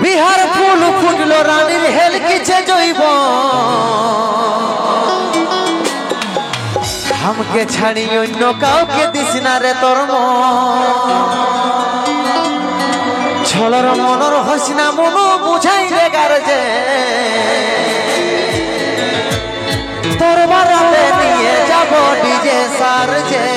বিহার ফুল ফুটলো রানীর হেল কিছে জৈব हमके ছাড়ি অন্য কাউকে দিস না রে তোর ছলর মনর হসনা মনো বুঝাই রে গারজে তোর বারাতে নিয়ে যাব ডিজে সারজে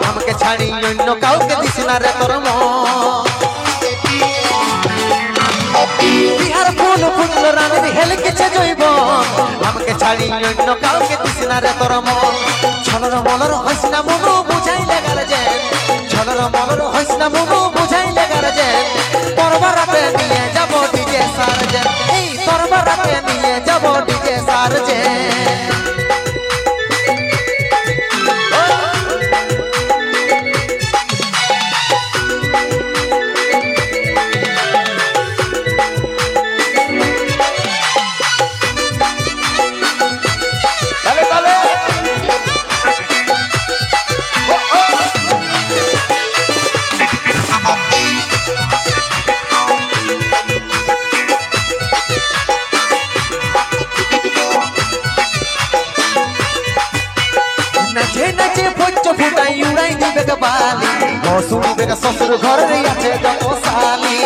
हमके छाड़ी অন্য কাউকে দিস না রে তোর বিহার ফুল ফুটলো রানীর হেল কিছে জৈব हमके ছাড়ি অন্য কাউকে দিস না রে তোর ছলর মলর হসনা মনো বুঝাই লাগার যে ছলর মলর হসনা মনো বুঝাই লাগার যে পরবারাতে নিয়ে যাব ডিজে সারজে এই পরবারাতে নিয়ে যাব ডিজে সারজে শ্বশুর ঘরে আছে যত সালি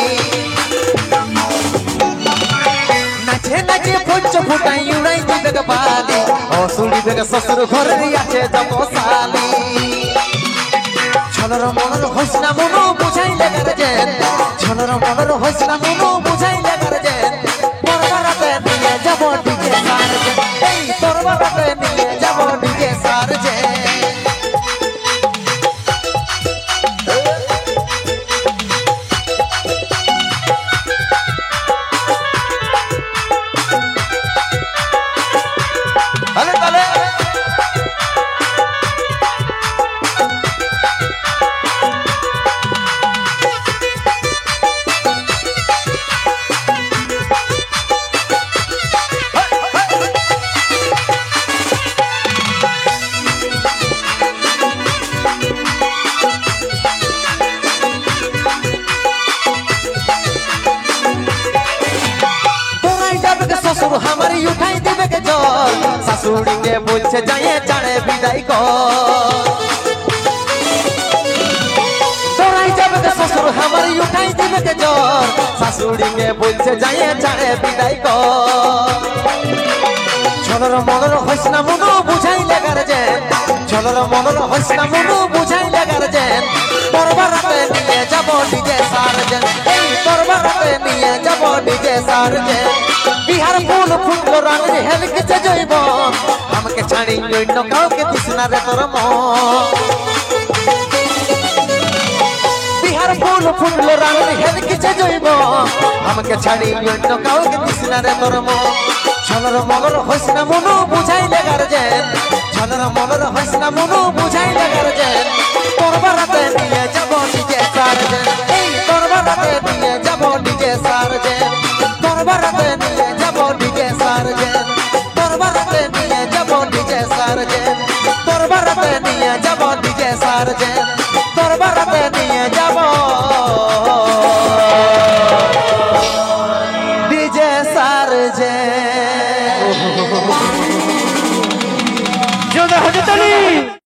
নাচে নাচে পঞ্চ ফুটাই উড়াই দিবে বালি অসুলি বেগে শ্বশুর ঘরে আছে যত সালি ছলর মনর হসনা মনো বুঝাই লাগার যে ছলর মনর হসনা মনো বুঝাই লাগার যে পরবারাতে নিয়ে যাব ডিজে সারজে এই পরবারাতে নিয়ে যাব ডিজে সারজে ससुर हमारी उठाई देवे के जोर ससुरी के बोलছে जाए जाने विदाई को तोराई जाबे के ससुर हमारी उठाई देवे के जोर ससुरी के बोलছে जाए जाने विदाई को ছলর মনর হসনা মনো বুঝাই লাগার যে ছলর মনর হসনা মনো বুঝাই লাগার যে পরবারাতে নিয়ে যাব ডিজে সারজে এই পরবারাতে নিয়ে যাব ডিজে সারজে বিহার ফুল ফুটলো রানীর হেল কিছে জৈব हमके ছাড়ি অন্য কাউকে দিস না রে তোর বিহার ফুল ফুটলো রানীর হেল কিছে জৈব हमके ছাড়ি অন্য কাউকে দিস না রে তোর ছলর মলর হসনা মনো বুঝাই লাগার যে ছলর মলর হসনা মনো বুঝাই লাগার যে পরবারাতে নিয়ে যাব ডিজে সারজে এই পরবারাতে নিয়ে যাব ডিজে সারজে পরবারাতে নিয়ে যাব ডিজে সারজে পরবারাতে নিয়ে যাব ডিজে সারজে পরবারাতে নিয়ে যাব ডিজে সারজে পরবারাতে নিয়ে যাব ডিজে সারজে জোরে হাততালি